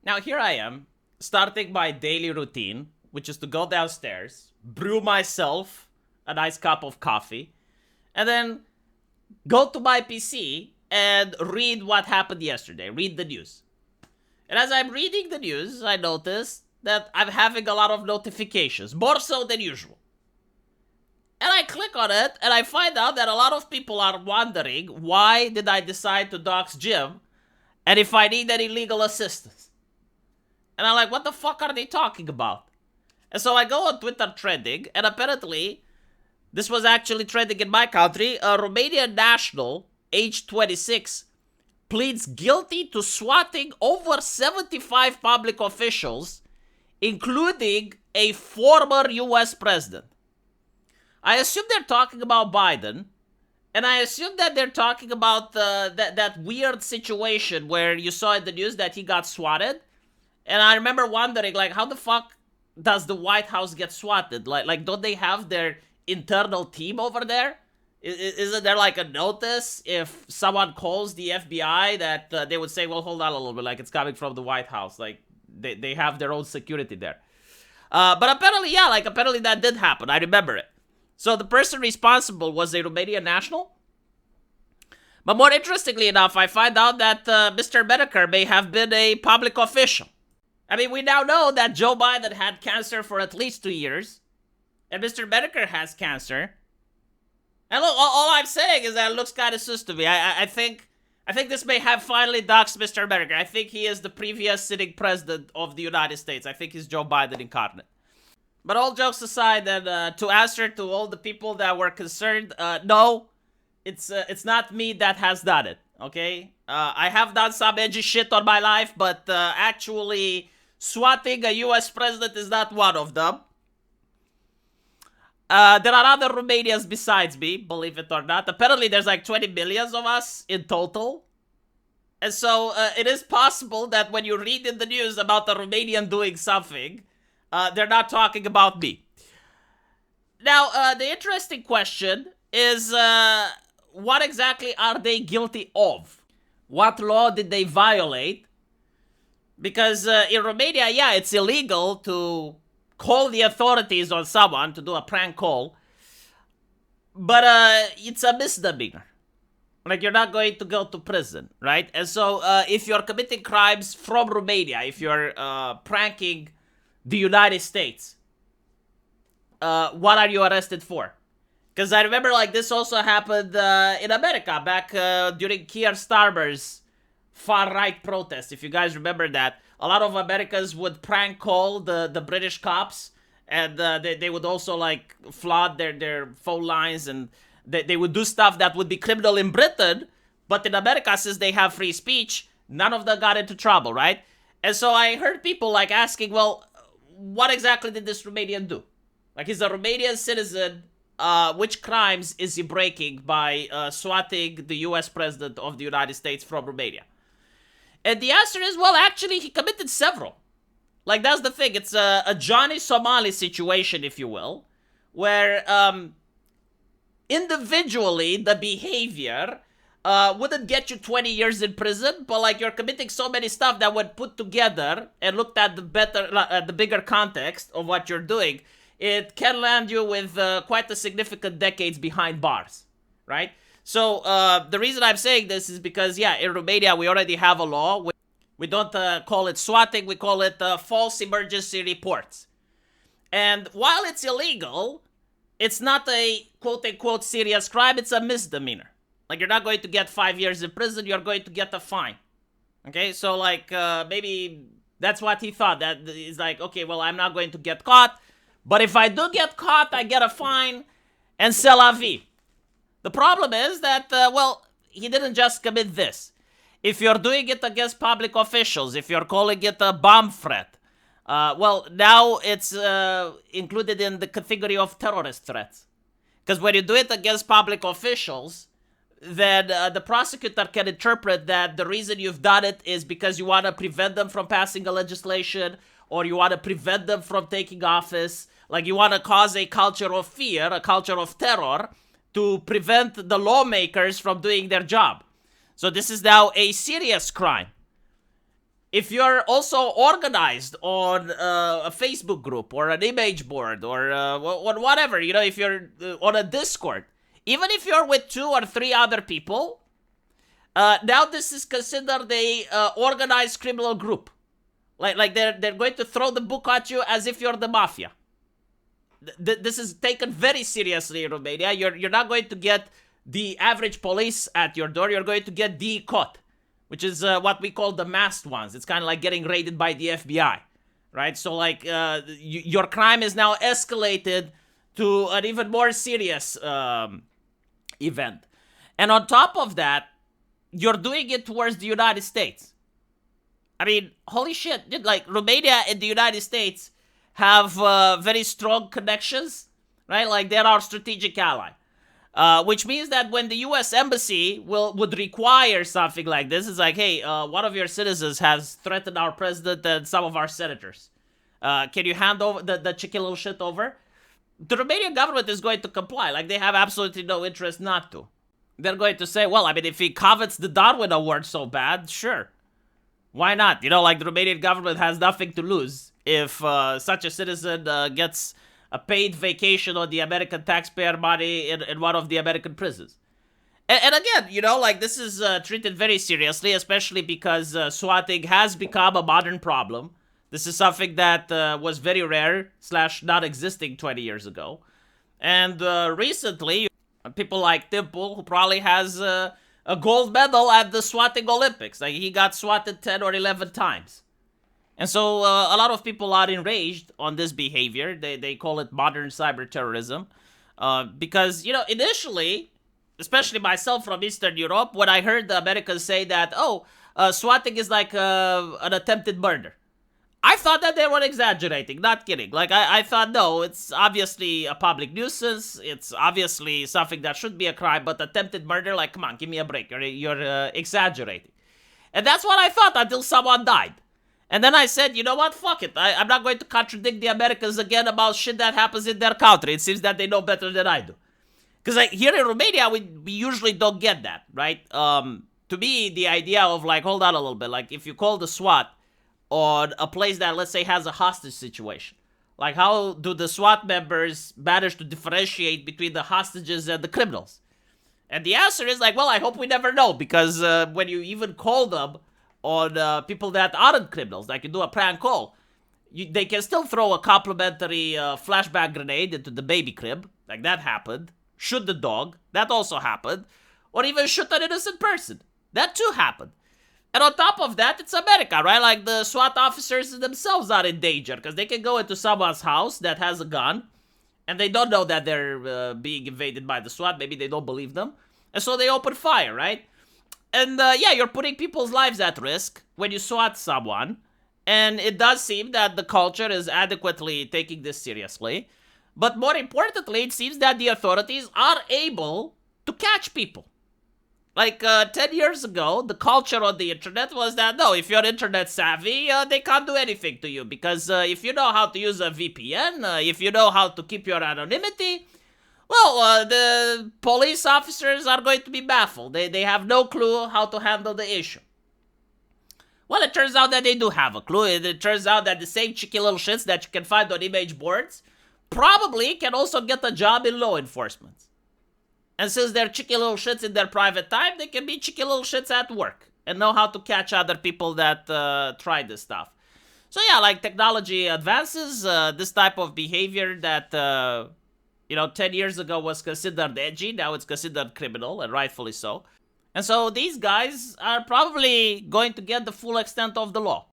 Now here I am, starting my daily routine, which is to go downstairs, brew myself a nice cup of coffee, and then go to my PC and read what happened yesterday, read the news. And as I'm reading the news, I notice that I'm having a lot of notifications, more so than usual. And I click on it, and I find out that a lot of people are wondering why did I decide to dox Jim, and if I need any legal assistance. And I'm like, what the fuck are they talking about? And so I go on Twitter trending, and apparently, this was actually trending in my country. A Romanian national, age 26, pleads guilty to swatting over 75 public officials, including a former US president. I assume they're talking about Biden, and I assume that they're talking about that weird situation where you saw in the news that he got swatted. And I remember wondering, like, how the fuck does the White House get swatted? Like don't they have their internal team over there? Isn't there like a notice if someone calls the FBI that they would say, well, hold on a little bit, like it's coming from the White House. Like they have their own security there. But apparently, yeah, like apparently that did happen. I remember it. So the person responsible was a Romanian national. But more interestingly enough, I find out that Mr. Metokur may have been a public official. I mean, we now know that Joe Biden had cancer for at least 2 years. And Mr. Metokur has cancer. And look, all I'm saying is that it looks kind of sus to me. I think this may have finally doxed Mr. Metokur. I think he is the previous sitting president of the United States. I think he's Joe Biden incarnate. But all jokes aside, and to answer to all the people that were concerned, no, it's not me that has done it, okay? I have done some edgy shit on my life, but actually swatting a US president is not one of them. There are other Romanians besides me, believe it or not. Apparently there's like 20 million of us in total. And so it is possible that when you read in the news about a Romanian doing something, they're not talking about me. Now, the interesting question is, what exactly are they guilty of? What law did they violate? Because in Romania, yeah, it's illegal to call the authorities on someone, to do a prank call. But it's a misdemeanor. Like, you're not going to go to prison, right? And so if you're committing crimes from Romania, if you're pranking the United States, what are you arrested for? Because I remember, like, this also happened in America back during Keir Starmer's far-right protest. If you guys remember that, a lot of Americans would prank call the British cops, and they would also, like, flood their phone lines, and they would do stuff that would be criminal in Britain, but in America, since they have free speech, none of them got into trouble, right? And so I heard people, like, asking, well, what exactly did this Romanian do? Like, he's a Romanian citizen. Which crimes is he breaking by swatting the US president of the United States from Romania? And the answer is, well, actually, he committed several. Like, that's the thing. It's a Johnny Somali situation, if you will, where individually the behavior wouldn't get you 20 years in prison, but like you're committing so many stuff that when put together and looked at the bigger context of what you're doing, it can land you with quite a significant decades behind bars, right? So the reason I'm saying this is because, yeah, in Romania we already have a law. We don't call it swatting, we call it false emergency reports. And while it's illegal, it's not a quote-unquote serious crime, it's a misdemeanor. Like, you're not going to get 5 years in prison, you're going to get a fine. Okay, so like, maybe that's what he thought. That he's like, okay, well, I'm not going to get caught, but if I do get caught, I get a fine, and c'est la vie. The problem is that, well, he didn't just commit this. If you're doing it against public officials, if you're calling it a bomb threat, well, now it's included in the category of terrorist threats. Because when you do it against public officials, then the prosecutor can interpret that the reason you've done it is because you want to prevent them from passing a legislation, or you want to prevent them from taking office. Like, you want to cause a culture of fear, a culture of terror, to prevent the lawmakers from doing their job. So this is now a serious crime. if you're also organized on a Facebook group or an image board or whatever, you know, if you're on a Discord, even if you're with 2 or 3 other people, now this is considered a organized criminal group. Like they're going to throw the book at you as if you're the mafia. This is taken very seriously in Romania. You're not going to get the average police at your door. You're going to get the cot, which is what we call the masked ones. It's kind of like getting raided by the FBI, right? So like your crime is now escalated to an even more serious event. And on top of that, you're doing it towards the United States. I mean, holy shit, dude, like Romania and the United States have very strong connections, right? Like they're our strategic ally. Which means that when the U.S. Embassy would require something like this, it's like, hey, one of your citizens has threatened our president and some of our senators. Can you hand over the cheeky little shit over? The Romanian government is going to comply. Like, they have absolutely no interest not to. They're going to say, well, I mean, if he covets the Darwin Award so bad, sure. Why not? You know, like, the Romanian government has nothing to lose if such a citizen gets a paid vacation on the American taxpayer money in one of the American prisons. And again, you know, like, this is treated very seriously, especially because swatting has become a modern problem. This is something that was very rare / not-existing 20 years ago. And recently, people like Dimple, who probably has a gold medal at the swatting Olympics. Like, he got swatted 10 or 11 times. And so a lot of people are enraged on this behavior. They call it modern cyber terrorism. Because, you know, initially, especially myself from Eastern Europe, when I heard the Americans say that, swatting is like an attempted murder, I thought that they were exaggerating, not kidding. Like, I thought, no, it's obviously a public nuisance. It's obviously something that should be a crime, but attempted murder, like, come on, give me a break. You're exaggerating. And that's what I thought until someone died. And then I said, you know what, fuck it. I'm not going to contradict the Americans again about shit that happens in their country. It seems that they know better than I do. Because like, here in Romania, we usually don't get that, right? To me, the idea of like, hold on a little bit. Like, if you call the SWAT on a place that, let's say, has a hostage situation, like, how do the SWAT members manage to differentiate between the hostages and the criminals? And the answer is like, well, I hope we never know, because when you even call them on people that aren't criminals, like you do a prank call, they can still throw a complimentary flashbang grenade into the baby crib, like that happened. Shoot the dog, that also happened. Or even shoot an innocent person, that too happened. And on top of that, it's America, right? Like, the SWAT officers themselves are in danger, because they can go into someone's house that has a gun, and they don't know that they're being invaded by the SWAT. Maybe they don't believe them. And so they open fire, right? And yeah, you're putting people's lives at risk when you SWAT someone. And it does seem that the culture is adequately taking this seriously. But more importantly, it seems that the authorities are able to catch people. Like, 10 years ago, the culture on the internet was that, no, if you're internet savvy, they can't do anything to you. Because if you know how to use a VPN, if you know how to keep your anonymity, well, the police officers are going to be baffled. They have no clue how to handle the issue. Well, it turns out that they do have a clue. It turns out that the same cheeky little shits that you can find on image boards probably can also get a job in law enforcement. And since they're cheeky little shits in their private time, they can be cheeky little shits at work and know how to catch other people that try this stuff. So yeah, like, technology advances, this type of behavior that, 10 years ago was considered edgy, now it's considered criminal, and rightfully so. And so these guys are probably going to get the full extent of the law.